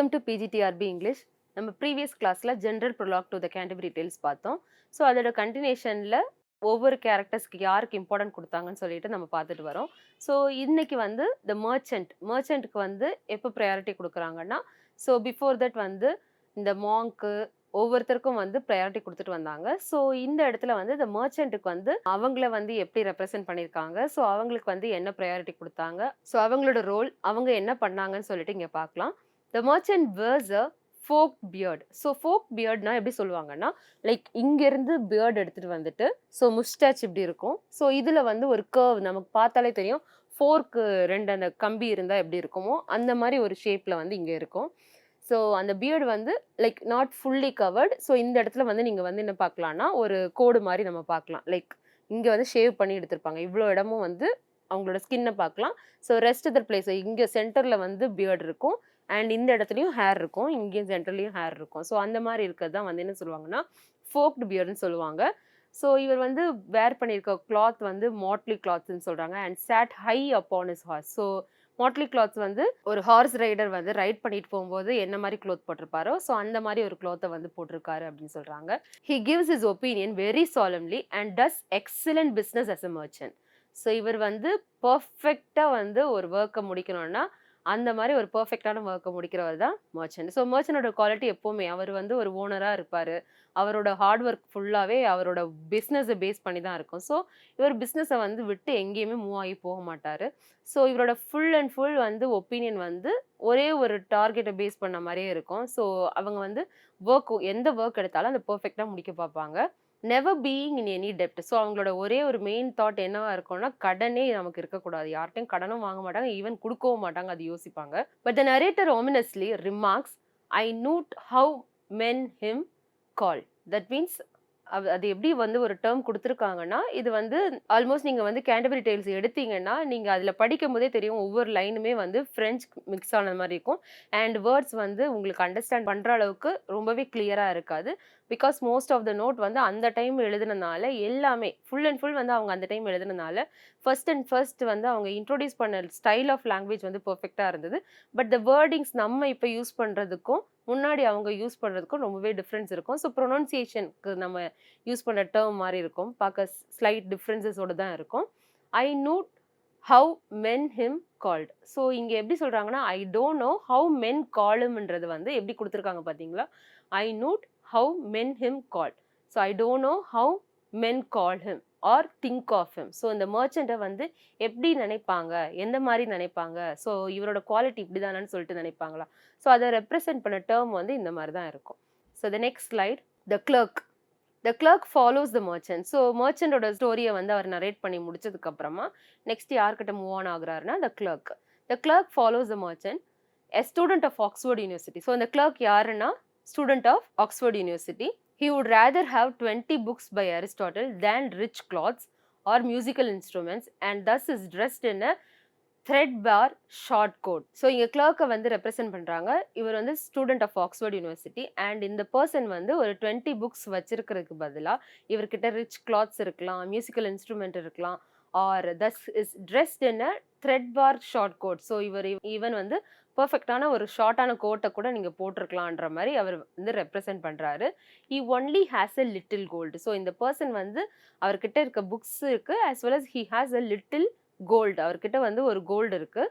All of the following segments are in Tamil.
Welcome to PGTRB English. நம்ம ப்ரீவியஸ் கிளாஸ்ல general prologue to the Canterbury Tales பார்த்தோம். ஸோ அதோட கண்டினியூஷன்ல ஒவ்வொரு கேரக்டர்ஸ்க்கு யாருக்கு இம்பார்ட்டன்ட் கொடுத்தாங்கன்னு சொல்லிட்டு நம்ம பார்த்துட்டு வரோம். ஸோ இன்னைக்கு வந்து த மர்ச்சன்ட்க்கு வந்து எப்போ ப்ரையாரிட்டி கொடுக்குறாங்கன்னா, ஸோ பிஃபோர் தட் வந்து இந்த மாங்க்கு ஒவ்வொருத்தருக்கும் வந்து ப்ரையாரிட்டி கொடுத்துட்டு வந்தாங்க. ஸோ இந்த இடத்துல வந்து இந்த மர்ச்சன்ட்டுக்கு வந்து அவங்கள வந்து எப்படி ரெப்ரசென்ட் பண்ணியிருக்காங்க, ஸோ அவங்களுக்கு வந்து என்ன ப்ரையாரிட்டி கொடுத்தாங்க, ஸோ அவங்களோட ரோல் அவங்க என்ன பண்ணாங்கன்னு சொல்லிட்டு இங்கே பார்க்கலாம். The merchant wears a forked beard. So fork பியர்ட்னா எப்படி சொல்லுவாங்கன்னா, லைக் இங்கேருந்து பியர்ட் எடுத்துட்டு வந்துட்டு, ஸோ முஸ்டாச் இப்படி இருக்கும். ஸோ இதில் வந்து ஒரு கர்வ் நமக்கு பார்த்தாலே தெரியும். ஃபோர்க்கு 2 அந்த கம்பி இருந்தால் எப்படி இருக்குமோ அந்த மாதிரி ஒரு ஷேப்பில் வந்து இங்கே இருக்கும். ஸோ அந்த பியர்டு வந்து like not fully covert. So இந்த இடத்துல வந்து நீங்கள் வந்து என்ன பார்க்கலாம்னா, ஒரு கோடு மாதிரி நம்ம பார்க்கலாம். லைக் இங்கே வந்து ஷேவ் பண்ணி எடுத்திருப்பாங்க. இவ்வளோ இடமும் வந்து அவங்களோட ஸ்கின்னை பார்க்கலாம். ஸோ ரெஸ்ட் அதர் பிளேஸ் இங்கே சென்டரில் வந்து பியர்டு இருக்கும். அண்ட் இந்த இடத்துலையும் ஹேர் இருக்கும். இங்கேயும் சென்டர்லையும் ஹேர் இருக்கும். ஸோ அந்த மாதிரி இருக்கிறது தான் வந்து என்ன சொல்லுவாங்கன்னா, ஃபோக்டு பியர்டுன்னு சொல்லுவாங்க. ஸோ இவர் வந்து வேர் பண்ணியிருக்க கிளாத் வந்து மாட்லி கிளாத்ஸ்ன்னு சொல்கிறாங்க. And sat high upon his horse. So motley clothes வந்து ஒரு ஹார்ஸ் ரைடர் வந்து ரைட் பண்ணிட்டு போகும்போது என்ன மாதிரி க்ளோத் போட்டிருப்பாரோ, ஸோ அந்த மாதிரி ஒரு க்ளோத்தை வந்து போட்டிருக்காரு அப்படின்னு சொல்கிறாங்க. He gives his opinion very solemnly and does excellent business as a merchant. So இவர் வந்து பர்ஃபெக்டாக வந்து ஒரு ஒர்க்கை முடிக்கணும்னா அந்த மாதிரி ஒரு பெர்ஃபெக்டான ஒர்க்கை முடிக்கிறவர் தான் மர்ச்சன்ட். ஸோ மர்ச்சனோட குவாலிட்டி எப்போவுமே அவர் வந்து ஒரு ஓனராக இருப்பார். அவரோட ஹார்ட் ஒர்க் ஃபுல்லாகவே அவரோட பிஸ்னஸை பேஸ் பண்ணி தான் இருக்கும். ஸோ இவர் பிஸ்னஸை வந்து விட்டு எங்கேயுமே மூவ் ஆகி போக மாட்டார். ஸோ இவரோட ஃபுல் அண்ட் ஃபுல் வந்து ஒப்பீனியன் வந்து ஒரே ஒரு டார்கெட்டை பேஸ் பண்ண மாதிரியே இருக்கும். ஸோ அவங்க வந்து எந்த ஒர்க் எடுத்தாலும் அதை பெர்ஃபெக்டாக முடிக்க பார்ப்பாங்க. Never being in any dept. So அவங்களோட ஒரே ஒரு மெயின் தாட் என்னவா இருக்கும்னா, கடனே நமக்கு இருக்கக்கூடாது. யார்கிட்டையும் கடனும் வாங்க மாட்டாங்க, ஈவன் கொடுக்கவும் மாட்டாங்க. அது யோசிப்பாங்க. But the narrator ominously remarks, I note how men him call. That means அது எப்படி வந்து ஒரு டேர்ம் குடுத்துருக்காங்கன்னா, இது வந்து ஆல்மோஸ்ட் நீங்க வந்து கேண்டபரி டேல்ஸ் எடுத்தீங்கன்னா, நீங்க அதில படிக்கும்போதே தெரியும். ஒவ்வொரு லைனுமே வந்து ஃப்ரெஞ்ச் மிக்ஸ் ஆன மாரி இருக்கும். அண்ட் வேர்ட்ஸ் வந்து உங்களுக்கு அண்டர்ஸ்டாண்ட் பண்ற அளவுக்கு ரொம்பவே கிளியரா இருக்காது. Because most of the note வந்து அந்த டைம் எழுதுனனால எல்லாமே ஃபுல் அண்ட் ஃபுல் வந்து அவங்க அந்த டைம் எழுதுனனால, ஃபர்ஸ்ட் வந்து அவங்க இன்ட்ரோடியூஸ் பண்ண ஸ்டைல் ஆஃப் லாங்குவேஜ் வந்து பெர்ஃபெக்ட்டா இருந்தது. பட் த வேர்டிங்ஸ் நம்ம இப்ப யூஸ் பண்றதுக்கும், முன்னாடி அவங்க யூஸ் பண்றதுக்கும் ரொம்பவே டிஃபரன்ஸ் இருக்கும். ஸோ ப்ரொனன்சியேஷனுக்கு நம்ம யூஸ் பண்ண டேர்ம் மாரி இருக்கும். பார்க்க ஸ்லைட் டிஃபரன்ஸஸோட தான் இருக்கும். I note how men him called. So இங்க எப்படி சொல்றாங்கன்னா, I don't know how men call ஹிம்ன்றது வந்து எப்படி குடுத்துருக்காங்க பார்த்தீங்களா? I note how men him called. So I don't know how men call him or think of him. So இந்த மர்ச்சண்ட்டை வந்து எப்படி நினைப்பாங்க? எந்த மாரி நினைப்பாங்க? ஸோ இவரோட குவாலிட்டி இப்படிதானான்னு சொல்லிட்டு நினைப்பாங்களா? ஸோ அதை ரெப்ரசென்ட் பண்ண டேர்ம் வந்து இந்த மாரி தான் இருக்கும். So the next slide. The clerk. The clerk follows the merchant. So மர்ச்சன்டோட ஸ்டோரியை வந்து அவர் நரேட் பண்ணி முடிச்சதுக்கு அப்புறமா நெக்ஸ்ட் யார்கிட்ட மூவ் ஆன் ஆகுறாருன்னா the clerk. The clerk follows the merchant, a student of Oxford university. So இந்த கிளர்க் யாருன்னா student of Oxford university. He would rather have 20 books by Aristotle than rich cloths or musical instruments, and thus is dressed in a threadbare short coat. So இங்கே கிளர்க்கை வந்து ரெப்ரசென்ட் பண்ணுறாங்க. இவர் வந்து student of Oxford university. And இந்த பர்சன் வந்து ஒரு 20 புக்ஸ் வச்சிருக்கிறதுக்கு பதிலாக இவர்கிட்ட ரிச் கிளாத்ஸ் இருக்கலாம், மியூசிக்கல் இன்ஸ்ட்ருமெண்ட் இருக்கலாம், or thus is dressed in a threadbare short coat. So இவர் ஈவன் வந்து பர்ஃபெக்டான ஒரு ஷார்ட்டான கோட்டை கூட நீங்கள் போட்டிருக்கலான்ற மாதிரி அவர் வந்து ரெப்ரசென்ட் பண்ணுறாரு. He only has a little gold. So இந்த பர்சன் வந்து அவர்கிட்ட இருக்க புக்ஸ் இருக்கு, as well as he has a little gold. அவர்கிட்ட வந்து ஒரு கோல்டு இருக்கு.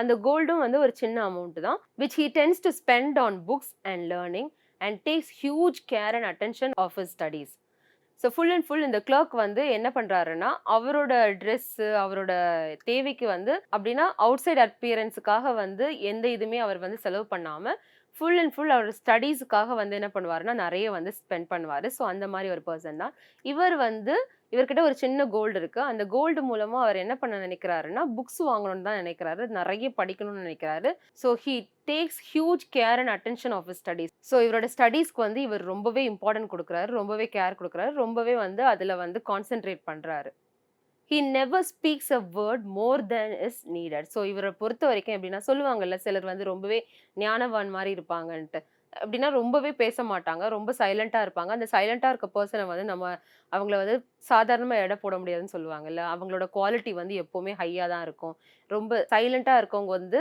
அந்த கோல்டும் வந்து ஒரு சின்ன அமௌண்ட் தான். which he tends to spend on books and learning and takes huge care and attention of his studies. So full and full இந்த கிளர்க் வந்து என்ன பண்ணுறாருன்னா, அவரோட ட்ரெஸ்ஸு, அவரோட தேவைக்கு வந்து அப்படின்னா அவுட் சைட் அப்பியரன்ஸுக்காக வந்து எந்த இதுவுமே அவர் வந்து செலவு பண்ணாமல் ஃபுல் அண்ட் ஃபுல் அவரோட ஸ்டடீஸுக்காக வந்து என்ன பண்ணுவாருன்னா, நிறைய வந்து ஸ்பெண்ட் பண்ணுவார். ஸோ அந்த மாதிரி ஒரு பர்சன் தான் இவர். வந்து இவர்கிட்ட ஒரு சின்ன கோல்டு இருக்கு. அந்த கோல்டு மூலமா அவர் என்ன பண்ண நினைக்கிறாருன்னா, புக்ஸ் வாங்கணும்னு தான் நினைக்கிறாரு, நிறைய படிக்கணும்னு நினைக்கிறாரு. So he takes huge care and attention of his studies. So இவரோட ஸ்டடீஸ்க்கு வந்து இவர் ரொம்பவே இம்பார்ட்டன்ட் கொடுக்குறாரு, ரொம்பவே கேர் கொடுக்குறாரு, ரொம்பவே வந்து அதில் வந்து கான்சென்ட்ரேட் பண்ணுறாரு. He never speaks a word more than is needed. So இவரை பொறுத்த வரைக்கும் எப்படின்னா, சொல்லுவாங்கல்ல சிலர் வந்து ரொம்பவே ஞானவான் மாதிரி இருப்பாங்கன்ட்டு. அப்படின்னா ரொம்பவே பேச மாட்டாங்க, ரொம்ப சைலண்டா இருப்பாங்க. அந்த சைலண்டா இருக்க பர்சனை வந்து நம்ம அவங்கள வந்து சாதாரணமா எடை போட முடியாதுன்னு சொல்லுவாங்கல்ல. அவங்களோட குவாலிட்டி வந்து எப்பவுமே ஹையா தான் இருக்கும். ரொம்ப சைலண்டா இருக்கவங்க வந்து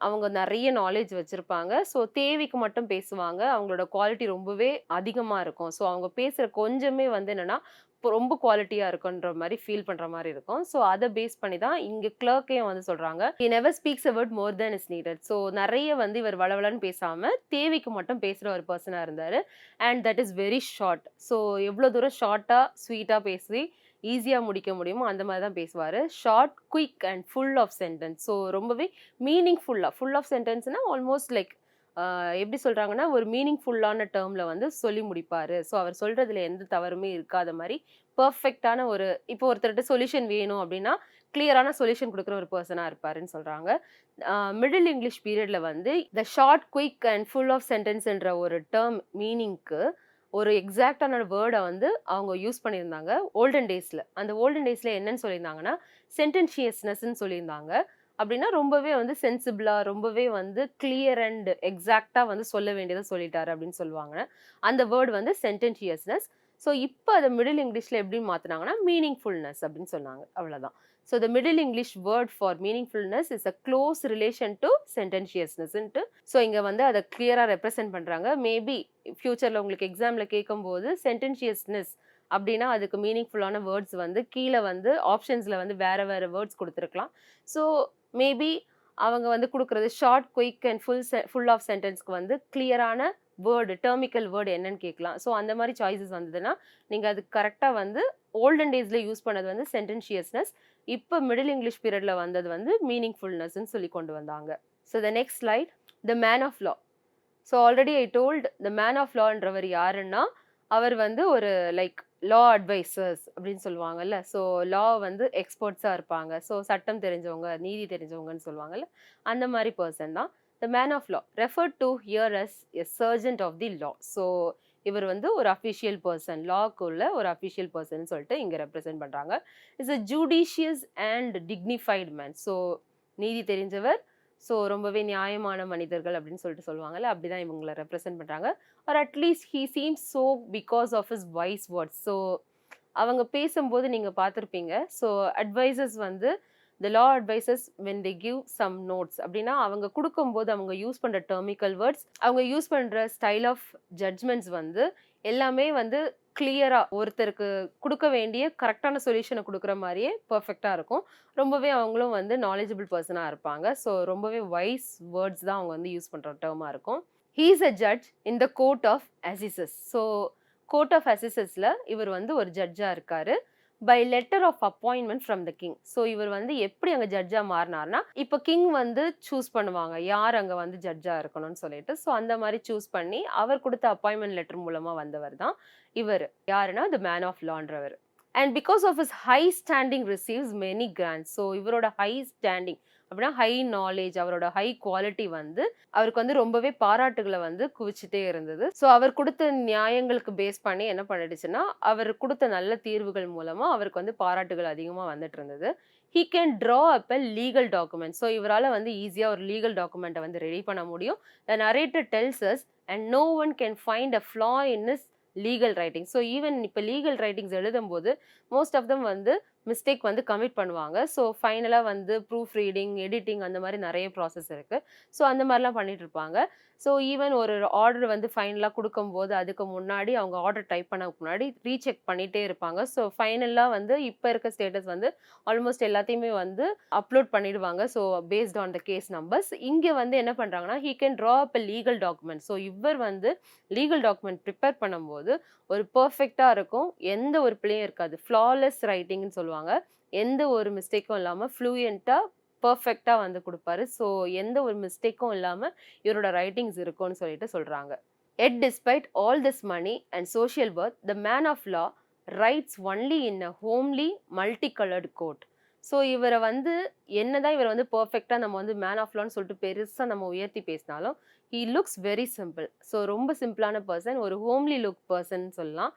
அவங்க நெறைய நாலேட்ஜ் வச்சிருப்பாங்க. ஸோ தேவைக்கு மட்டும் பேசுவாங்க. அவங்களோட குவாலிட்டி ரொம்பவே அதிகமா இருக்கும். ஸோ அவங்க பேசுற கொஞ்சமே வந்து என்னன்னா, ரொம்ப குவாலிட்டியா இருக்குன்ற மாரி ஃபீல் பண்ற மாரி இருக்கும். ஸோ அத பேஸ் பண்ணி தான் இங்க கிளர்க்கையும் வந்து சொல்றாங்க. "He never speaks a word more than is needed." So நெறைய வந்து இவர் வளவளன்னு பேசாம, தேவைக்கு மட்டும் பேசுற ஒரு பெர்சனா இருந்தாரு. And that is very short. So எவ்ளோ தூரம் ஷார்ட்டா, ஸ்வீட்டா பேசி ஈஸியா முடிக்க முடியுமோ அந்த மாரி தான் பேசுவாரு. Short, quick and full of sentence. So ரொம்பவே மீனிங்ஃபுல்லா ஃபுல் ஆஃப் சென்டென்ஸ்னா ஆல்மோஸ்ட் லைக் எப்படி சொல்றாங்கன்னா, ஒரு மீனிங்ஃபுல்லான டெர்ம்ல வந்து சொல்லி முடிப்பாரு. ஸோ அவர் சொல்றதுல எந்த தவறுமே இருக்காத மாரி, பெர்ஃபெக்ட்டான ஒரு இப்போ ஒருத்தர்ட்ட சொல்யூஷன் வேணும் அப்டின்னா, கிளியரான சொல்யூஷன் குடுக்குற ஒரு பெர்சனா இருப்பாருன்னு சொல்றாங்க. மிடில் இங்கிலீஷ் பீரியட்ல வந்து the short, quick and full of சென்டென்ஸ்ன்ற ஒரு டெர்ம் மீனிங்க்கு ஒரு எக்ஸாக்ட்டான வேர்ட வந்து அவங்க யூஸ் பண்ணியிருந்தாங்க. ஓல்டன் டேஸ்ல. அந்த ஓல்டன் டேஸ்ல என்னன்னு சொல்லியிருந்தாங்கன்னா, சென்டென்ஷியஸ்னஸ்ன்னு சொல்லியிருந்தாங்க. அப்டின்னா ரொம்பவே வந்து சென்சிபிளா, ரொம்பவே வந்து கிளியர் அண்ட் எக்ஸாக்ட்டா வந்து சொல்ல வேண்டியத சொல்லிட்டாரு அப்டின்னு சொல்லுவாங்க. அந்த வேர்ட் வந்து சென்டென்ஷியஸ்னஸ். ஸோ இப்ப அத மிடில் இங்கிலீஷ்ல எப்படி மாத்துனாங்கன்னா, மீனிங்ஃபுல்னஸ் அப்டின்னு சொன்னாங்க. அவ்வளதான். So the middle English word for meaningfulness is a close relation to சென்டென்ஷியஸ்னஸ்ன்ட்டு ஸோ இங்க வந்து அத கிளியரா ரெப்ரசன்ட் பண்றாங்க. மேபி ஃபியூச்சர்ல உங்களுக்கு எக்ஸாம்ல கேட்கும்போது சென்டென்ஷியஸ்னஸ் அப்டின்னா அதுக்கு மீனிங்ஃபுல்லான வேர்ட்ஸ் வந்து கீழ வந்து ஆப்ஷன்ஸ்ல வந்து வேற வேற வேர்ட்ஸ் குடுத்துருக்கலாம். ஸோ மேபி அவங்க வந்து குடுக்குறது short, quick and full of சென்டென்ஸ்க்கு வந்து கிளியரான வேர்ட், டெர்மிக்கல் வேர்ட் என்னன்னு கேட்கலாம். ஸோ அந்த மாரி சாய்ஸஸ் வந்ததுன்னா, நீங்க அதுக்கு கரெக்ட்டா வந்து ஓல்டன் டேஸ்ல யூஸ் பண்ணது வந்து சென்டென்ஷியஸ்னஸ். இப்ப மிடில் இங்கிலீஷ் பீரியட்ல வந்தது வந்து மீனிங்ஃபுல்னஸ்ன்னு சொல்லி கொண்டு வந்தாங்க. So the next slide the man of law. So already I told the man of லான்றவர் யாருன்னா, அவர் வந்து ஒரு லைக் லா அட்வைசர்ஸ் அப்படின்னு சொல்லுவாங்கல்ல. ஸோ லா வந்து எக்ஸ்பர்ட்ஸா இருப்பாங்க. ஸோ சட்டம் தெரிஞ்சவங்க, நீதி தெரிஞ்சவங்கன்னு சொல்லுவாங்கல்ல. அந்த மாரி பெர்சன் தான். The man of law referred to here as a sergeant of the law. So இவர் வந்து ஒரு அஃபிஷியல் பெர்சன். லாக்குள்ள ஒரு அஃபிஷியல் பெர்சன்னு சொல்லிட்டு இங்க ரெப்ரசென்ட் பண்றாங்க. Is a judicious and dignified man. So நீதி தெரிஞ்சவர். ஸோ ரொம்பவே நியாயமான மனிதர்கள் அப்படின்னு சொல்லிட்டு சொல்லுவாங்கல்ல. அப்படிதான் இவங்கள ரெப்ரசென்ட் பண்றாங்க. Or at least he seems so because of his wise words. So அவங்க பேசும்போது நீங்க பார்த்திருப்பீங்க. ஸோ அட்வைசர்ஸ் வந்து the law advisers when they give some notes அப்படின்னா அவங்க குடுக்கும்போது அவங்க யூஸ் பண்ற டெர்மிக்கல் வேர்ட்ஸ், அவங்க யூஸ் பண்ற ஸ்டைல் ஆஃப் ஜட்ஜ்மெண்ட்ஸ் வந்து எல்லாமே வந்து கிளியரா ஒருத்தருக்கு குடுக்க வேண்டிய கரெக்ட்டான சொல்யூஷன குடுக்குற மாரியே பெர்ஃபெக்ட்டா இருக்கும். ரொம்பவே அவங்களும் வந்து நாலேட்ஜபிள் பெர்சனா இருப்பாங்க. ஸோ ரொம்பவே வைஸ் வேர்ட்ஸ் தான் அவங்க வந்து யூஸ் பண்ற டெர்மா இருக்கும். He is a judge in the court of assizes. So court of அசிசஸ்ல இவர் வந்து ஒரு ஜட்ஜா இருக்காரு. By letter of appointment from the king. So இவர் வந்து எப்படி அங்க ஜட்ஜா மாறுனார்னா, இப்ப கிங் வந்து சூஸ் பண்ணுவாங்க. யார் அங்க வந்து ஜட்ஜா இருக்கணும்னு சொல்லிட்டு. ஸோ அந்த மாரி சூஸ் பண்ணி அவர் குடுத்த அப்பாயின்ட்மென்ட் லெட்டர் மூலமா வந்தவர் தான் இவரு. யாருன்னா, தி மேன் ஆஃப் லான்றவரு. And because of his high standing receives many grants. So இவரோட ஹை ஸ்டாண்டிங் அப்படின்னா ஹை நாலேட்ஜ், அவரோட ஹை குவாலிட்டி வந்து அவருக்கு வந்து ரொம்பவே பாராட்டுகள வந்து குவிச்சுட்டே இருந்தது. ஸோ அவர் குடுத்த நியாயங்களுக்கு பேஸ் பண்ணி என்ன பண்ணிடுச்சுன்னா, அவர் குடுத்த நல்ல தீர்வுகள் மூலமா அவருக்கு வந்து பாராட்டுகள் அதிகமா வந்துட்டு இருந்தது. He can draw up a legal document. So இவரால வந்து ஈஸியா ஒரு லீகல் டாக்குமெண்ட்ட வந்து ரெடி பண்ண முடியும். The narrator tells us and no one can find a flaw in his legal writing. So even இப்ப லீகல் ரைட்டிங்ஸ் எழுதும்போது மோஸ்ட் ஆஃப் தெம் வந்து மிஸ்டேக் வந்து கமிட் பண்ணுவாங்க. ஸோ ஃபைனலா வந்து ப்ரூஃப் ரீடிங், எடிட்டிங் அந்த மாரி நெறைய ப்ராசஸ் இருக்கு. ஸோ அந்த மாரிலாம் பண்ணிட்டு இருப்பாங்க. ஸோ ஈவன் ஒரு ஆர்டர் வந்து ஃபைனலா குடுக்கும்போது, அதுக்கு முன்னாடி அவங்க ஆர்டர் டைப் பண்ணதுக்கு முன்னாடி ரீசெக் பண்ணிட்டே இருப்பாங்க. ஸோ ஃபைனலா வந்து இப்ப இருக்க ஸ்டேட்டஸ் வந்து ஆல்மோஸ்ட் எல்லாத்தையுமே வந்து அப்லோட் பண்ணிடுவாங்க. So based on the case numbers. இங்க வந்து என்ன பண்றாங்கன்னா, he can draw up a legal document. So இவர் வந்து லீகல் டாக்குமெண்ட் பிரிப்பேர் பண்ணும்போது ஒரு பெர்ஃபெக்ட்டா இருக்கும். எந்த ஒரு பிழையும் இருக்காது. ஃப்ளாலெஸ் ரைட்டிங்ன்னு சொல்லுவாங்க. எந்த ஒரு மிஸ்டேக்கும் இல்லாம ஃப்ளூயன்ட்டா, பெர்ஃபெக்ட்டா வந்து குடுப்பாரு. ஸோ எந்த ஒரு மிஸ்டேக்கும் இல்லாம இவரோட ரைட்டிங்ஸ் இருக்கும்னு சொல்லிட்டு சொல்றாங்க. Yet despite all this money and social worth, the man of law writes only in a homely, multicolored coat. So இவர வந்து என்னதான் இவர வந்து பெர்ஃபெக்ட்டா நம்ம வந்து மேன் ஆஃப் லான்னு சொல்லிட்டு பெருசா நம்ம உயர்த்தி பேசினாலும், he looks very simple. So ரொம்ப சிம்பிளான பெர்சன். ஒரு ஹோம்லி லுக் பெர்சன் சொல்லலாம்.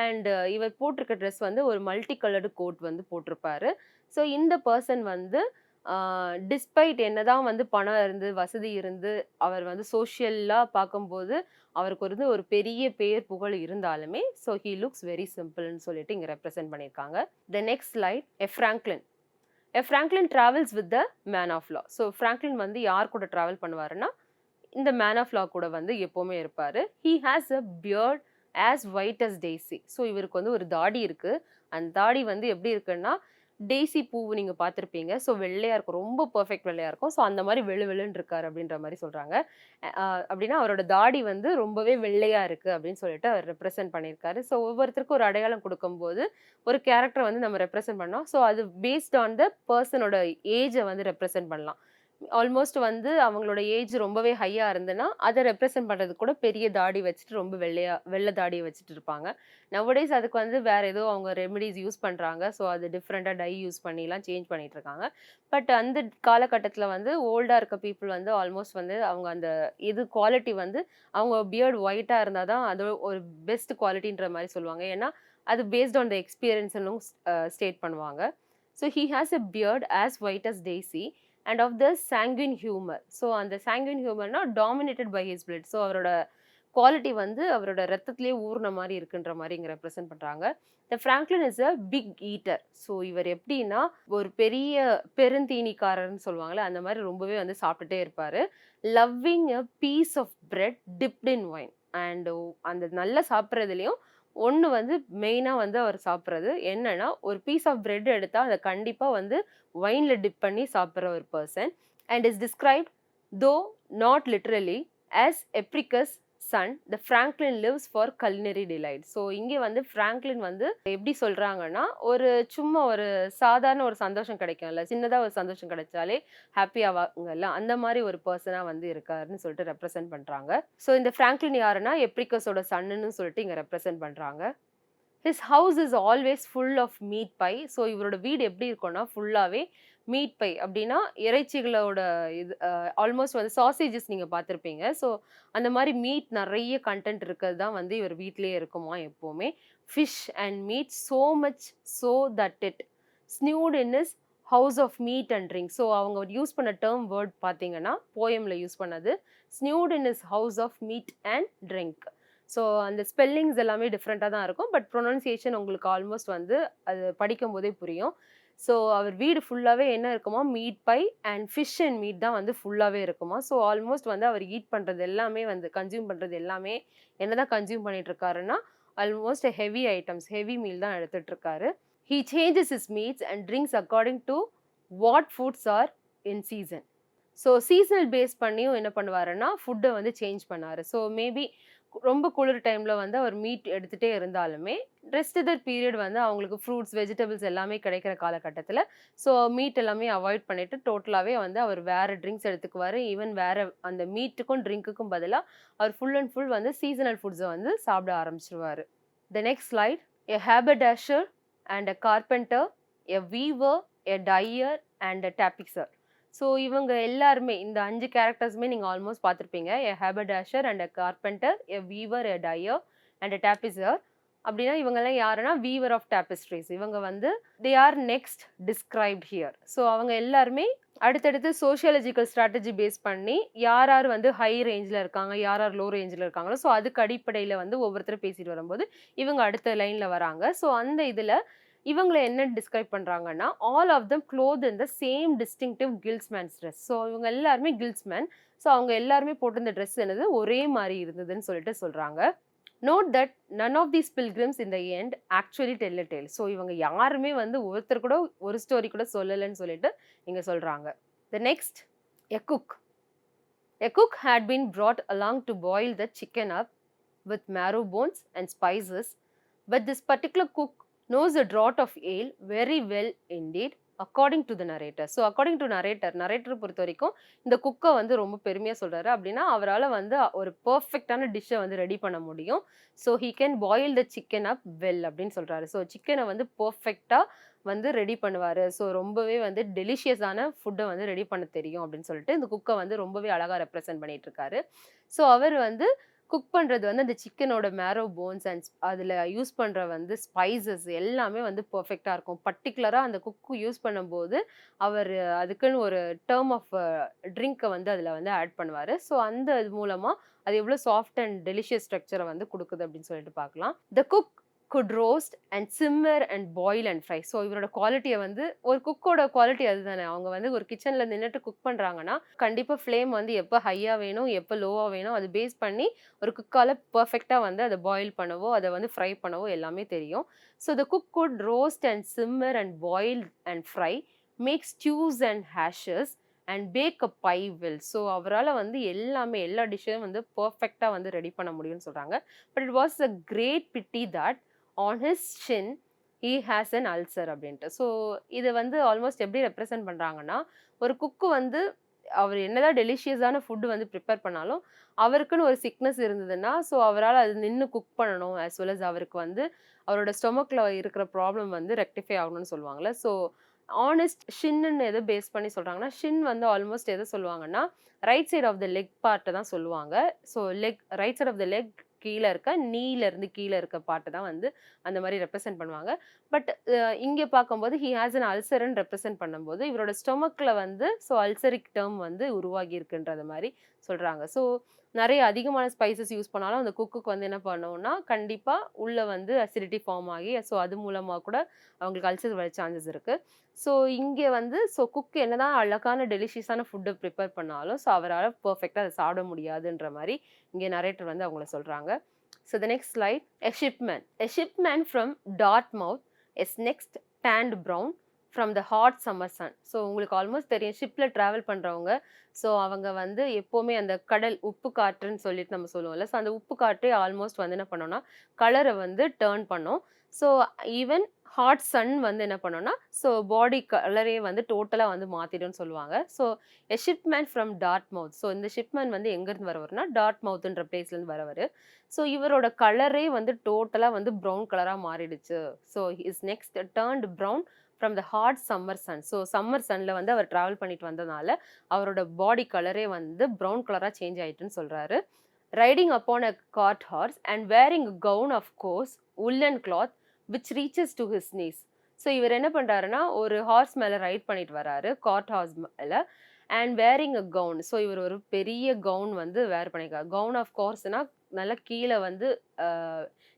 அண்ட் இவர் போட்டிருக்க ட்ரெஸ் வந்து ஒரு மல்டி கலர்டு கோட் வந்து போட்டிருப்பாரு. ஸோ இந்த பெர்சன் வந்து டிஸ்பைட் என்னதான் வந்து பணம் இருந்து, வசதி இருந்து, அவர் வந்து சோஷியலா பார்க்கும்போது, அவருக்கு வந்து ஒரு பெரிய பேர், புகழ் இருந்தாலுமே, ஹி லுக்ஸ் வெரி சிம்பிள்ன்னு சொல்லிட்டு இங்க ரெப்ரசென்ட் பண்ணியிருக்காங்க. The next slide a Franklin. Franklin travels with the man of law. So Franklin வந்து யார் கூட டிராவல் பண்ணுவாருன்னா இந்த மேன் ஆஃப் லா கூட வந்து எப்பவுமே இருப்பாரு. He has a beard as white as daisy. So இவருக்கு வந்து ஒரு தாடி இருக்கு. அந்த தாடி வந்து எப்படி இருக்குன்னா டெய்சி பூவு நீங்க பார்த்திருப்பீங்க. ஸோ வெள்ளையா இருக்கும். ரொம்ப பெர்ஃபெக்ட் வெள்ளையா இருக்கும். ஸோ அந்த மாரி வெளு வெளுன்னு இருக்காரு அப்படின்ற மாரி சொல்றாங்க. அப்படின்னா அவரோட தாடி வந்து ரொம்பவே வெள்ளையா இருக்கு அப்படின்னு சொல்லிட்டு அவர் ரெப்ரசென்ட் பண்ணியிருக்காரு. ஸோ ஒவ்வொருத்தருக்கும் ஒரு அடையாளம் குடுக்கும்போது, ஒரு கேரக்டர வந்து நம்ம ரெப்ரசென்ட் பண்ணோம். ஸோ அது பேஸ்ட் ஆன் த பெர்சனோட ஏஜ வந்து ரெப்ரசென்ட் பண்ணலாம். ஆல்மோஸ்ட் வந்து அவங்களோட ஏஜ் ரொம்பவே ஹையா இருந்ததுன்னா, அத ரெப்ரசென்ட் பண்றதுக்கு கூட பெரிய தாடி வச்சுட்டு ரொம்ப வெள்ள தாடிய வச்சுட்டு இருப்பாங்க. நவடேஸ் அதுக்கு வந்து வேற ஏதோ அவங்க ரெமிடீஸ் யூஸ் பண்றாங்க. ஸோ அது டிஃபரெண்ட்டா டை யூஸ் பண்ணிலாம் சேஞ்ச் பண்ணிட்டு இருக்காங்க. பட் அந்த காலகட்டத்தில வந்து ஓல்டா இருக்க பீப்பிள் வந்து ஆல்மோஸ்ட் வந்து அவங்க அந்த இது குவாலிட்டி வந்து அவங்க பியர்ட் ஒயிட்டா இருந்தா தான் அது ஒரு பெஸ்ட் குவாலிட்டின்ற மாரி சொல்லுவாங்க. ஏன்னா, அது பேஸ்ட் ஆன் த எக்ஸ்பீரியன்ஸ்ன்னும் ஸ்டேட் பண்ணுவாங்க. So he has a beard as white as daisy and of the sanguine humour. So அந்த சாங்குயின் ஹியூமர்னா dominated by his blood. So அவரோட குவாலிட்டி வந்து அவரோட ரத்தத்திலேயே ஊறுன மாரி இருக்குன்ற மாரி இங்க ரெப்ரசென்ட் பண்றாங்க. The franklin is a big eater. So இவர் எப்படின்னா, ஒரு பெரிய பெருந்தீனிக்காரர்ன்னு சொல்லுவாங்கல்ல, அந்த மாரி ரொம்பவே வந்து சாப்பிட்டுட்டே இருப்பாரு. Loving a piece of bread dipped in wine. And அந்த நல்லா சாப்பிடுறதுலயும் ஒண்ணு வந்து மெயினா வந்து அவர் சாப்பிடுறது என்னன்னா, ஒரு பீஸ் ஆஃப் பிரெட் எடுத்தா அத கண்டிப்பா வந்து ஒயின்ல டிப் பண்ணி சாப்பிடுற ஒரு person. And is described though not literally as Epicurus son the franklin lives for culinary delight. So இங்க வந்து ஃப்ராங்க்லின் வந்து எப்படி சொல்றாங்கன்னா, ஒரு சும்மா ஒரு சாதாரண ஒரு சந்தோஷம் கிடைக்கும்ல, சின்னதா ஒரு சந்தோஷம் கிடைச்சாலே ஹாப்பி ஆவாங்கல்ல, அந்த மாரி ஒரு பெர்சனா வந்து இருக்காருன்னு சொல்லிட்டு ரெப்ரசென்ட் பண்றாங்க. ஸோ இந்த ஃப்ராங்க்லின் யாருன்னா, எப்ரிகஸோட சன்னுன்னு சொல்லிட்டு இங்க ரெப்ரசென்ட் பண்றாங்க. His house is always full of meat pie. So இவரோட வீடு எப்படி இருக்கும்னா, ஃபுல்லாவே மீட் பை அப்படின்னா, இறைச்சிகளோட இது ஆல்மோஸ்ட் வந்து சாசேஜஸ் நீங்க பார்த்திருப்பீங்க. ஸோ அந்த மாரி மீட் நெறைய கன்டென்ட் இருக்கிறது தான் வந்து இவர் வீட்லயே இருக்குமாம் எப்பவுமே. Fish and meat so much so that it snewed in his house of meat and drink. So அவங்க யூஸ் பண்ண டெர்ம் வேர்ட் பார்த்தீங்கன்னா, போயம்ல யூஸ் பண்ணது. Snewed in his house of meat and drink. So அந்த ஸ்பெல்லிங்ஸ் எல்லாமே டிஃப்ரெண்ட்டா தான் இருக்கும். பட் ப்ரொனன்சியேஷன் உங்களுக்கு ஆல்மோஸ்ட் வந்து அது படிக்கும்போதே புரியும். ஸோ அவர் வீடு ஃபுல்லாவே என்ன இருக்குமா, meat pie and fish and meat தான் வந்து ஃபுல்லாவே இருக்குமா. ஸோ ஆல்மோஸ்ட் வந்து அவர் ஈட் பண்றது எல்லாமே வந்து கன்சியூம் பண்றது எல்லாமே என்னதான் கன்சியூம் பண்ணிட்டு இருக்காருன்னா, almost heavy items, heavy meal தான் எடுத்துட்டு இருக்காரு. He changes his meats and drinks according to what foods are in season. So seasonal base பண்ணியும் என்ன பண்ணுவாருன்னா, ஃபுட்ட வந்து சேஞ்ச் பண்ணாரு. ஸோ மேபி ரொம்ப குளிர் டைம்ல வந்து அவர் மீட் எடுத்துட்டே இருந்தாலுமே, ரெஸ்ட் அதர் பீரியட் வந்து அவங்களுக்கு ஃப்ரூட்ஸ், வெஜிடபிள்ஸ் எல்லாமே கிடைக்கிற காலகட்டத்தில, ஸோ மீட் எல்லாமே அவாய்ட் பண்ணிட்டு டோட்டலாவே வந்து அவர் வேற ட்ரிங்க்ஸ் எடுத்துக்குவாரு. ஈவன் வேற அந்த மீட்டுக்கும், ட்ரிங்க்குக்கும் பதிலா அவர் ஃபுல் அண்ட் ஃபுல் வந்து சீசனல் ஃபுட்ஸ வந்து சாப்பிட ஆரம்பிச்சுருவாரு. The next slide. A haberdasher and a carpenter, a weaver, a dyer and a tapicer. So இவங்க எல்லாருமே இந்த 5 கேரக்டர்ஸுமே நீங்க ஆல்மோஸ்ட் பார்த்திருப்பீங்க. A haberdasher and a carpenter, a weaver, a dyer and a tapicer. அப்படின்னா இவங்கலாம் யாருன்னா, வீவர் ஆஃப் டாபிஸ்ட்ரீஸ். இவங்க வந்து they are next described here. So அவங்க எல்லாருமே அடுத்தடுத்து சோசியாலஜிக்கல் ஸ்ட்ராட்டஜி பேஸ் பண்ணி யார் யார் வந்து ஹை ரேஞ்ச்ல இருக்காங்க, யார் யார் லோ ரேஞ்ச்ல இருக்காங்களோ, ஸோ அதுக்கு அடிப்படையில வந்து ஒவ்வொருத்தரும் பேசிட்டு வரும்போது, இவங்க அடுத்த லைன்ல வராங்க. ஸோ அந்த இதுல இவங்கள என்ன டிஸ்கிரைப் பண்றாங்கன்னா, all of them clothed in the same distinctive guildsmen's dress. So இவங்க எல்லாருமே கில்ட்ஸ்மேன். ஸோ அவங்க எல்லாருமே போட்டிருந்த ட்ரெஸ் என்னது ஒரே மாரி இருந்ததுன்னு சொல்லிட்டு சொல்றாங்க. Note that none of these pilgrims in the end actually tell a tale. So இவங்க யாருமே வந்து ஒருத்தர் கூட ஒரு ஸ்டோரி கூட சொல்லலன்னு சொல்லிட்டு இங்க சொல்றாங்க. The next, a cook. A cook had been brought along to boil the chicken up with marrow bones and spices, but this particular cook knows a draught of ale very well indeed, according to the narrator. So, according to narrator பொறுத்த வரைக்கும் இந்த குக்க வந்து ரொம்ப பெருமையா சொல்றாரு. அப்படின்னா அவரால வந்து ஒரு பெர்ஃபெக்ட்டான டிஷ்ஷ வந்து ரெடி பண்ண முடியும். So, he can boil the chicken up well அப்படின்னு சொல்றாரு. ஸோ, சிக்கன வந்து பெர்ஃபெக்ட்டா வந்து ரெடி பண்ணுவாரு. ஸோ ரொம்பவே வந்து டெலிஷியஸான ஃபுட்ட வந்து ரெடி பண்ண தெரியும் அப்படின்னு சொல்லிட்டு, இந்த குக்க வந்து ரொம்பவே அழகா ரெப்ரசென்ட் பண்ணிட்டு இருக்காரு. ஸோ அவர் வந்து குக் பண்றது வந்து அந்த சிக்கனோட மேரோ போன்ஸ் அண்ட் அதுல யூஸ் பண்ற வந்து ஸ்பைசஸ் எல்லாமே வந்து பெர்ஃபெக்ட்டா இருக்கும். பர்ட்டிகுலரா அந்த குக் யூஸ் பண்ணும்போது, அவரு அதுக்குன்னு ஒரு டெர்ம் ஆஃப் ட்ரிங்க்க வந்து அதுல வந்து ஆட் பண்ணுவாரு. ஸோ அந்த இது மூலமா அது எவ்வளோ சாஃப்ட் அண்ட் டெலிஷியஸ் ஸ்ட்ரக்சர வந்து குடுக்குது அப்படின்னு சொல்லிட்டு பார்க்கலாம். The cook could roast and simmer and boil and fry. So இவரோட குவாலிட்டிய வந்து ஒரு குக்கோட குவாலிட்டி அதுதானே. அவங்க வந்து ஒரு கிச்சன்ல நின்னுட்டு குக் பண்றாங்கன்னா, கண்டிப்பா ஃப்ளேம் வந்து எப்ப ஹையா வேணும், எப்ப லோவா வேணும், அது பேஸ் பண்ணி ஒரு குக்கால பெர்ஃபெக்ட்டா வந்து அத பாயில் பண்ணவோ, அத வந்து ஃப்ரை பண்ணவோ எல்லாமே தெரியும். So the cook could roast and simmer and boil and fry, make stews and hashes and bake a pie well. So அவரால வந்து எல்லாமே எல்லா டிஷ்ஷையும் வந்து பெர்ஃபெக்ட்டா வந்து ரெடி பண்ண முடியும்னு சொல்றாங்க. But it was a great pity that on his shin he has an ulcer அப்படின்ட்டு. ஸோ இத வந்து ஆல்மோஸ்ட் எப்படி ரெப்ரசென்ட் பண்றாங்கன்னா, ஒரு குக்கு வந்து அவர் என்னதான் டெலிஷியஸான ஃபுட் வந்து ப்ரிப்பேர் பண்ணாலும், அவருக்குன்னு ஒரு சிக்னஸ் இருந்ததுன்னா, ஸோ அவரால அது நின்னு குக் பண்ணணும். அஸ் வெல் அஸ் அவருக்கு வந்து அவரோட ஸ்டொமக்ல இருக்கிற ப்ராப்ளம் வந்து ரெக்டிஃபை ஆகணும்னு சொல்லுவாங்கல்ல. ஸோ ஆனஸ்ட் ஷின்னுன்னு எத பேஸ் பண்ணி சொல்றாங்கன்னா, ஷின் வந்து ஆல்மோஸ்ட் எத சொல்லுவாங்கன்னா, right side of the leg பார்ட்ட தான் சொல்லுவாங்க. So right side of the leg கீழ இருக்க, நீல இருந்து கீழ இருக்க பார்ட்ட தான் வந்து அந்த மாரி ரெப்ரசென்ட் பண்ணுவாங்க. பட் இங்க பார்க்கும்போது ஹி ஹாஸ் அன் அல்சர்ன்னு ரெப்ரசென்ட் பண்ணும்போது, இவரோட ஸ்டொமக்ல வந்து அல்சரிக் டெர்ம் வந்து உருவாகி இருக்குன்றது மாரி சொல்றாங்க. ஸோ நெறைய அதிகமான ஸ்பைசஸ் யூஸ் பண்ணாலும் அந்த குக்குக்கு வந்து என்ன பண்ணும்னா, கண்டிப்பா உள்ள வந்து அசிடிட்டி ஃபார்ம் ஆகி, அது மூலமா கூட அவங்களுக்கு அல்சர் வர சான்சஸ் இருக்கு. ஸோ இங்க வந்து குக் என்னதான் அழகான டெலிஷியஸான ஃபுட்ட ப்ரிப்பேர் பண்ணாலும், அவரால பெர்ஃபெக்ட்டா அத சாப்பிட முடியாதுன்ற மாரி இங்க நரேட்டர் வந்து அவங்கள சொல்றாங்க. So the next slide. A shipman. A shipman from Dartmouth is next tanned brown from the hot summer sun. So உங்களுக்கு ஆல்மோஸ்ட் தெரியும். ஷிப்ல டிராவல் பண்றவங்க. அவங்க வந்து எப்பவுமே அந்த கடல் உப்பு காற்றுன்னு சொல்லிட்டு நம்ம சொல்லுவோம்ல. அந்த உப்பு காற்றே ஆல்மோஸ்ட் வந்து என்ன பண்ணும்னா, கலர வந்து டர்ன் பண்ணும். ஸோ ஈவன் ஹாட் சன் வந்து என்ன பண்ணும்னா, பாடி கலரே வந்து டோட்டலா வந்து மாத்திடும்னு சொல்லுவாங்க. எ ஷிப்மேன் ஃப்ரம் டார்ட்மவுத். இந்த ஷிப்மேன் வந்து எங்கேருந்து வரவருன்னா, டார்ட்மவுத்ன்ற பிளேஸ்லேருந்து வரவரு. இவரோட கலரே வந்து டோட்டலா வந்து ப்ரவுன் கலரா மாறிடுச்சு. His next turned brown from the hot summer sun. Summer சன்ல வந்து அவர் டிராவல் பண்ணிட்டு வந்தனால, அவரோட பாடி கலரே வந்து ப்ரவுன் கலரா சேஞ்ச் ஆயிட்டுன்னு சொல்றாரு. Riding upon a cart horse and wearing a gown of coarse woolen cloth which reaches to his knees. இவர் என்ன பண்றாருன்னா, ஒரு ஹார்ஸ் மேல ரைட் பண்ணிட்டு வராரு. கார்ட் ஹார்ஸ் மேல அண்ட் வேரிங் அ கவுன். இவர் ஒரு பெரிய கவுன் வந்து வேர் பண்ணியிருக்காரு. கவுன் ஆஃப் கோர்ஸ்னா நல்லா கீழ வந்து அ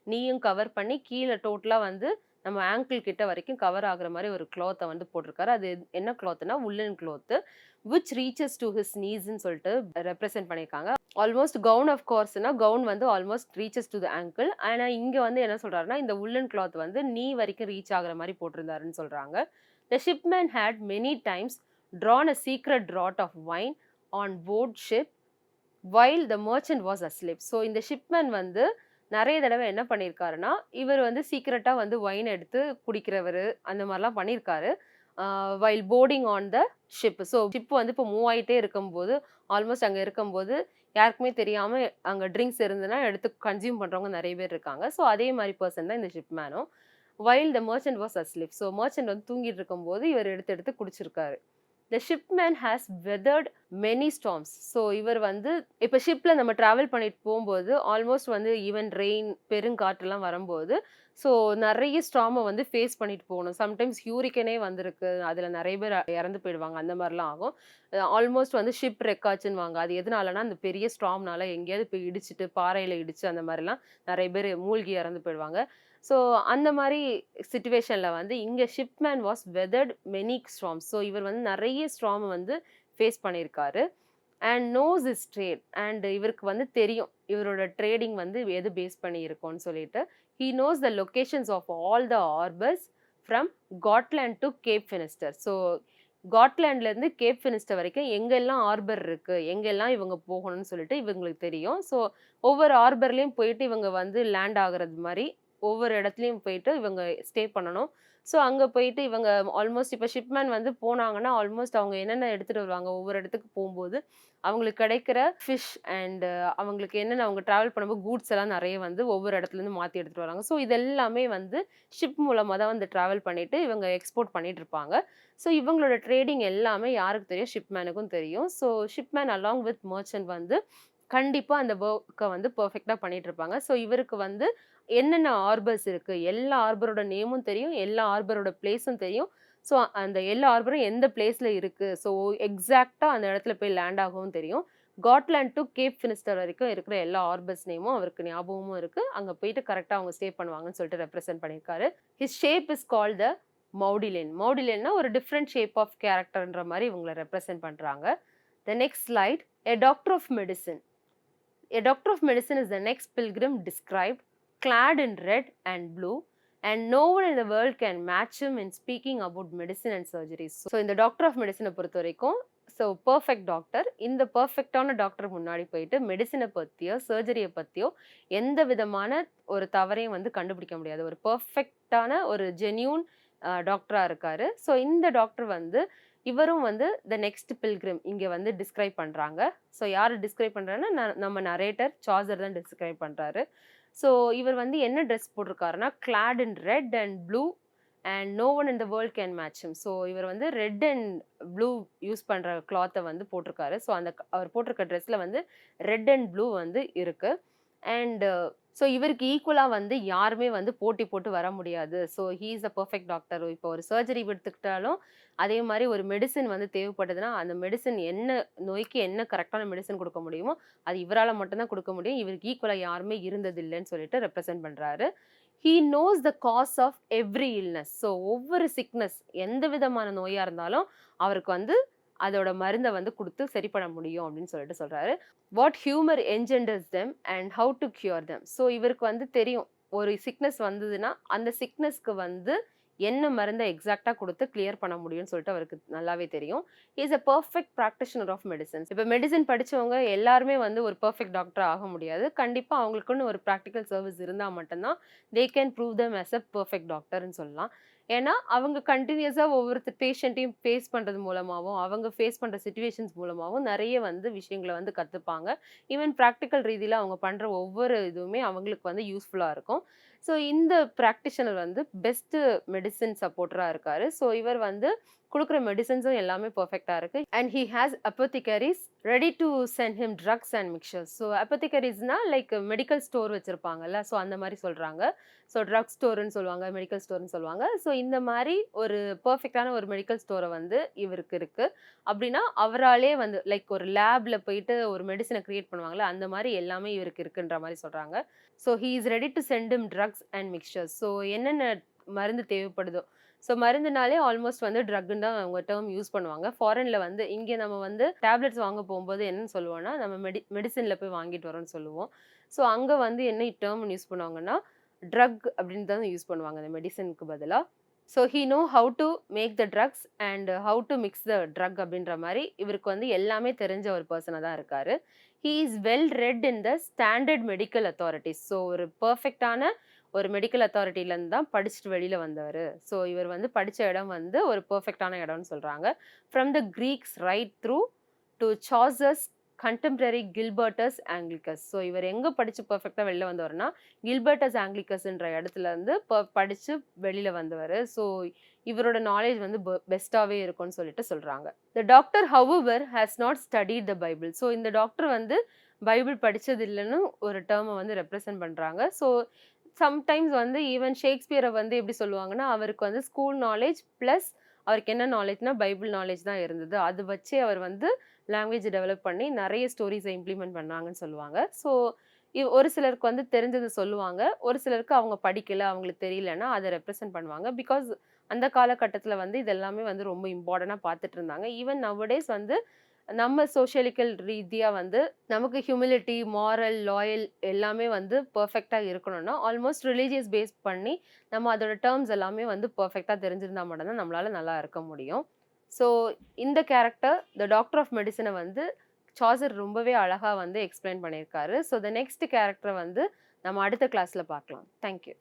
நீயும் கவர் பண்ணி கீழ டோட்டலா வந்து நம்ம ஆங்கிள் கிட்ட வரைக்கும் கவர் ஆகுற மாரி ஒரு கிளாத்த வந்து போட்டிருக்காரு. அது என்ன கிளாத்னா woollen cloth which reaches to his knees ன்னு சொல்லிட்டு ரெப்ரசென்ட் பண்ணியிருக்காங்க. ஆல்மோஸ்ட் கவுன் ஆஃப் கோர்ஸ்னா கவுன் வந்து almost reaches to the ankle. ஆனா இங்க வந்து என்ன சொல்றாருன்னா, இந்த வுல்லன் கிளாத் வந்து நீ வரைக்கும் ரீச் ஆகுற மாரி போட்டிருந்தாருன்னு சொல்றாங்க. The shipman had many times drawn a secret draught of wine on board ship while the merchant was asleep. இந்த ஷிப்மேன் வந்து நெறைய தடவ என்ன பண்ணியிருக்காருன்னா, இவர் வந்து சீக்ரெட்டா வந்து ஒயின் எடுத்து குடிக்கிறவரு, அந்த மாரிலாம் பண்ணியிருக்காரு. While boarding on the ship. Ship வந்து இப்போ மூவ் ஆயிட்டே இருக்கும்போது, ஆல்மோஸ்ட் அங்க இருக்கும்போது, யாருக்குமே தெரியாம அங்க ட்ரிங்க்ஸ் இருந்ததுன்னா எடுத்து கன்சியூம் பண்றவங்க நெறைய பேர் இருக்காங்க. அதே மாரி பெர்சன் தான் இந்த ஷிப்மேனும். While the merchant was asleep. Merchant வந்து தூங்கிட்டு இருக்கும்போது, இவர் எடுத்து எடுத்து குடிச்சிருக்காரு. The shipman has weathered many storms. இவர் வந்து இப்ப ஷிப்ல நம்ம டிராவல் பண்ணிட்டு போம்போது, ஆல்மோஸ்ட் வந்து ஈவன் ரெயின், பெருங்காற்றுலாம் வரும்போது, நெறைய ஸ்டார்ம வந்து ஃபேஸ் பண்ணிட்டு போகணும். சம்டைம்ஸ் ஹூரிக்கனே வந்திருக்கு. அதுல நெறைய பேர் இறந்து போயிடுவாங்க. அந்த மாரிலாம் ஆகும். ஆல்மோஸ்ட் வந்து ஷிப் ரெக் ஆச்சுன்னுவாங்க. அது எதனாலனா, அந்த பெரிய ஸ்டார்ம்னால எங்கேயாவது போய் இடிச்சுட்டு, பாறையில இடிச்சு அந்த மாரிலாம் நெறைய பேர் மூழ்கி இறந்து போயிடுவாங்க. ஸோ அந்த மாரி சிச்சுவேஷன்ல வந்து இங்க shipman was weathered many storms. இவர் வந்து நெறைய ஸ்டார்ம வந்து ஃபேஸ் பண்ணியிருக்காரு. And knows his trade. And இவருக்கு வந்து தெரியும். இவரோட ட்ரேடிங் வந்து எது பேஸ் பண்ணி இருக்கும்னு சொல்லிட்டு. He knows the locations of all the harbours from Gotland to Cape Finisterre. காட்லாண்ட்ல இருந்து கேப் ஃபினிஸ்டர் வரைக்கும் எங்கெல்லாம் ஹார்பர் இருக்கு, எங்கெல்லாம் இவங்க போகணும்னு சொல்லிட்டு இவங்களுக்கு தெரியும். ஒவ்வொரு ஹார்பர்லயும் போயிட்டு இவங்க வந்து லேண்ட் ஆகுறது மாரி ஒவ்வொரு இடத்துலயும் போயிட்டு இவங்க ஸ்டே பண்ணணும். அங்க போயிட்டு இவங்க ஆல்மோஸ்ட் இப்ப ஷிப்மேன் வந்து போனாங்கன்னா, ஆல்மோஸ்ட் அவங்க என்னென்ன எடுத்துட்டு வருவாங்க, ஒவ்வொரு இடத்துக்கு போம்போது, அவங்களுக்கு கிடைக்கிற ஃபிஷ் அண்ட் அவங்களுக்கு என்னென்ன அவங்க டிராவல் பண்ணும்போது கூட்ஸ் எல்லாம் நெறைய வந்து ஒவ்வொரு இடத்துலருந்து மாத்தி எடுத்துட்டு வராங்க. இது எல்லாமே வந்து ஷிப் மூலமா தான் வந்து டிராவல் பண்ணிட்டு இவங்க எக்ஸ்போர்ட் பண்ணிட்டு இருப்பாங்க. இவங்களோட ட்ரேடிங் எல்லாமே யாருக்கு தெரியும்? ஷிப்மேனுக்கும் தெரியும். ஷிப்மேன் அலாங் வித் மெர்ச்சன்ட் வந்து கண்டிப்பா அந்த வொர்க்க வந்து பெர்ஃபெக்ட்டா பண்ணிட்டு இருப்பாங்க. இவருக்கு வந்து என்னென்ன ஹார்பர்ஸ் இருக்கு, எல்லா ஹார்பரோட நேமும் தெரியும். எல்லா ஹார்பரோட பிளேஸும் தெரியும். அந்த எல்லா ஹார்பரும் எந்த பிளேஸ்ல இருக்கு. எக்ஸாக்ட்டா அந்த இடத்துல போய் லேண்ட் ஆகவும் தெரியும். காட்லாண்ட் டு கேப் ஃபினிஸ்டர் வரைக்கும் இருக்கிற எல்லா ஆர்பஸ் நேமும் அவருக்கு ஞாபகமும் இருக்கு. அங்க போயிட்டு கரெக்ட்டா அவங்க ஸ்டே பண்ணுவாங்கன்னு சொல்லிட்டு ரெப்ரசென்ட் பண்ணியிருக்காரு. His shape is called the Maudelayne. மௌடிலேன்னா ஒரு டிஃபரண்ட் ஷேப் ஆஃப் கேரக்டர்ன்ற மாரி இவங்கள ரெப்ரசென்ட் பண்றாங்க. The next slide, a doctor of medicine. A doctor of medicine is the next pilgrim described, clad in red and blue, and no one in the world can match him in speaking about medicine and surgeries. So இந்த டாக்டர் ஆஃப் மெடிசனை பொறுத்த வரைக்கும் பர்ஃபெக்ட் டாக்டர். இந்த பர்ஃபெக்டான டாக்டர் முன்னாடி போயிட்டு மெடிசனை பத்தியோ சர்ஜரியை பத்தியோ எந்த விதமான ஒரு தவறையும் வந்து கண்டுபிடிக்க முடியாது. ஒரு பர்ஃபெக்டான ஒரு ஜென்யூன் டாக்டரா இருக்காரு. ஸோ இந்த டாக்டர் வந்து இவரும் வந்து த நெக்ஸ்ட் பில்கிரிம் இங்க வந்து டிஸ்கிரைப் பண்றாங்க. ஸோ யார் டிஸ்கிரைப் பண்றாங்கன்னா நம்ம நரேட்டர் சாசர் தான் டிஸ்கிரைப் பண்றாரு. ஸோ இவர் வந்து என்ன ட்ரெஸ் போட்டிருக்காருன்னா clad in red and blue and no one in the world can match him. So இவர் வந்து ரெட் அண்ட் ப்ளூ யூஸ் பண்ற கிளாத்தை வந்து போட்டிருக்காரு. ஸோ அந்த அவர் போட்டிருக்க ட்ரெஸ்ல வந்து ரெட் அண்ட் ப்ளூ வந்து இருக்கு. அண்ட் ஸோ இவருக்கு ஈக்குவலாக வந்து யாருமே வந்து போட்டி போட்டு வர முடியாது. So he is a perfect doctor. இப்போ ஒரு சர்ஜரி எடுத்துக்கிட்டாலும் அதே மாதிரி ஒரு மெடிசின் வந்து தேவைப்படுதுன்னா அந்த மெடிசின் என்ன நோய்க்கு என்ன கரெக்டான மெடிசின் கொடுக்க முடியுமோ அது இவரால் மட்டும்தான் கொடுக்க முடியும். இவருக்கு ஈக்குவலாக யாருமே இருந்ததில்லைன்னு சொல்லிட்டு ரெப்ரசென்ட் பண்ணுறாரு. He knows the cause of every illness. So ஒவ்வொரு சிக்னஸ் எந்த விதமான நோயாக இருந்தாலும் அவருக்கு வந்து அதோட மருந்தை வந்து கொடுத்து சரி பண்ண முடியும் அப்படின்னு சொல்லிட்டு சொல்றாரு. What humour engenders them and how to cure them. So இவருக்கு வந்து தெரியும் ஒரு சிக்னஸ் வந்ததுன்னா அந்த சிக்னஸ்க்கு வந்து என்ன மருந்தை எக்ஸாக்டா கொடுத்து கிளியர் பண்ண முடியும்னு சொல்லிட்டு அவருக்கு நல்லாவே தெரியும். Is a perfect practitioner of medicines. இப்போ மெடிசன் படிச்சவங்க எல்லாருமே வந்து ஒரு பர்ஃபெக்ட் டாக்டர் ஆக முடியாது. கண்டிப்பா அவங்களுக்குன்னு ஒரு ப்ராக்டிக்கல் சர்வீஸ் இருந்தால் மட்டும்தான் they can prove them as a perfect டாக்டர்னு சொல்லலாம். ஏன்னா அவங்க கண்டினியூஸா ஒவ்வொரு பேஷண்ட்டையும் ஃபேஸ் பண்றது மூலமாகவும் அவங்க ஃபேஸ் பண்ற சிச்சுவேஷன்ஸ் மூலமாகவும் நிறைய வந்து விஷயங்களை வந்து கத்துப்பாங்க. ஈவன் ப்ராக்டிக்கல் ரீதியில அவங்க பண்ற ஒவ்வொரு இதுவுமே அவங்களுக்கு வந்து யூஸ்ஃபுல்லா இருக்கும். ஸோ இந்த ப்ராக்டிஷனர் வந்து பெஸ்ட் மெடிசின் சப்போர்ட்டரா இருக்காரு. ஸோ இவர் வந்து கொடுக்குற மெடிசன்ஸும் எல்லாமே பர்ஃபெக்டா இருக்கு. And he has apothecaries ready to send him drugs and mixtures. So அப்போத்திகரிஸ்னா லைக் மெடிக்கல் ஸ்டோர் வச்சிருப்பாங்கல்ல, ஸோ அந்த மாதிரி சொல்றாங்க. ஸோ ட்ரக் ஸ்டோர்னு சொல்லுவாங்க, மெடிக்கல் ஸ்டோர்னு சொல்லுவாங்க. ஸோ இந்த மாதிரி ஒரு பர்ஃபெக்டான ஒரு மெடிக்கல் ஸ்டோரை வந்து இவருக்கு இருக்கு. அப்படின்னா அவராலே வந்து லைக் ஒரு லேப்ல போயிட்டு ஒரு மெடிசனை கிரியேட் பண்ணுவாங்கல்ல, அந்த மாதிரி எல்லாமே இவருக்கு இருக்குன்ற மாதிரி சொல்றாங்க. So he is ready to send him drugs and mixtures. So என்னென்ன மருந்து தேவைப்படுதோ, ஸோ மருந்துனாலே ஆல்மோஸ்ட் வந்து ட்ரக்குன்னு தான் அவங்க டேர்ம் யூஸ் பண்ணுவாங்க. ஃபாரின்ல வந்து இங்கே நம்ம வந்து டேப்லெட்ஸ் வாங்க போகும்போது என்னன்னு சொல்லுவோம்னா நம்ம மெடிசின்ல போய் வாங்கிட்டு வரோம்னு சொல்லுவோம். ஸோ அங்கே வந்து என்ன டேர்ம் யூஸ் பண்ணுவாங்கன்னா ட்ரக் அப்படின்னு தான் யூஸ் பண்ணுவாங்க அந்த மெடிசனுக்கு பதிலாக. So he know how to make the drugs and how to mix the drug அப்படின்ற மாதிரி இவருக்கு வந்து எல்லாமே தெரிஞ்ச ஒரு பர்சனாக தான் இருக்காரு. He is well read in the standard medical authorities. So ஒரு பர்ஃபெக்டான ஒரு மெடிக்கல் அத்தாரிட்டிலேருந்து தான் படிச்சுட்டு வெளியில் வந்தவர். ஸோ இவர் வந்து படித்த இடம் வந்து ஒரு பர்ஃபெக்டான இடம்னு சொல்கிறாங்க. From the Greeks right through to Chaucer's contemporary Gilbertus Anglicus. So இவர் எங்கே படித்து பர்ஃபெக்டாக வெளில வந்தவர்னா கில்பர்டஸ் ஆங்கிலிகஸ்ன்ற இடத்துல இருந்து படித்து வெளியில் வந்தவர். ஸோ இவரோட நாலேஜ் வந்து பெஸ்ட்டாகவே இருக்கும்னு சொல்லிட்டு சொல்கிறாங்க. The doctor however has not studied the Bible. So இந்த டாக்டர் வந்து பைபிள் படித்தது இல்லைன்னு ஒரு டேர்மை வந்து ரெப்ரசன்ட் பண்ணுறாங்க. ஸோ சம்டைம்ஸ் வந்து ஈவன் ஷேக்ஸ்பியரை வந்து எப்படி சொல்லுவாங்கன்னா அவருக்கு வந்து ஸ்கூல் நாலேஜ் ப்ளஸ் அவருக்கு என்ன நாலேஜ்னா பைபிள் நாலேஜ் தான் இருந்தது. அது வச்சு அவர் வந்து லாங்குவேஜ் டெவலப் பண்ணி நிறைய ஸ்டோரிஸை இம்ப்ளிமெண்ட் பண்ணாங்கன்னு சொல்லுவாங்க. ஸோ ஒரு சிலருக்கு வந்து தெரிஞ்சது சொல்லுவாங்க, ஒரு சிலருக்கு அவங்க படிக்கல அவங்களுக்கு தெரியலன்னா அதை ரெப்ரசென்ட் பண்ணுவாங்க. பிகாஸ் அந்த காலகட்டத்தில் வந்து இதெல்லாமே வந்து ரொம்ப இம்பார்ட்டண்ட்டாக பார்த்துட்டு இருந்தாங்க. ஈவன் நவடேஸ் வந்து நம்ம சோஷியலிக்கல் ரீதியாக வந்து நமக்கு ஹியூமிலிட்டி மாரல் லாயல் எல்லாமே வந்து பர்ஃபெக்டாக இருக்கணும்னா ஆல்மோஸ்ட் ரிலீஜியஸ் பேஸ் பண்ணி நம்ம அதோட டேர்ம்ஸ் எல்லாமே வந்து பர்ஃபெக்டாக தெரிஞ்சிருந்தா மட்டும்தான் நம்மளால நல்லா இருக்க முடியும். ஸோ இந்த கேரக்டர் த டாக்டர் ஆஃப் மெடிசனை வந்து சாசர் ரொம்பவே அழகாக வந்து எக்ஸ்பிளைன் பண்ணியிருக்காரு. ஸோ த நெக்ஸ்ட் கேரக்டரை வந்து நம்ம அடுத்த கிளாஸில் பார்க்கலாம். தேங்க்யூ.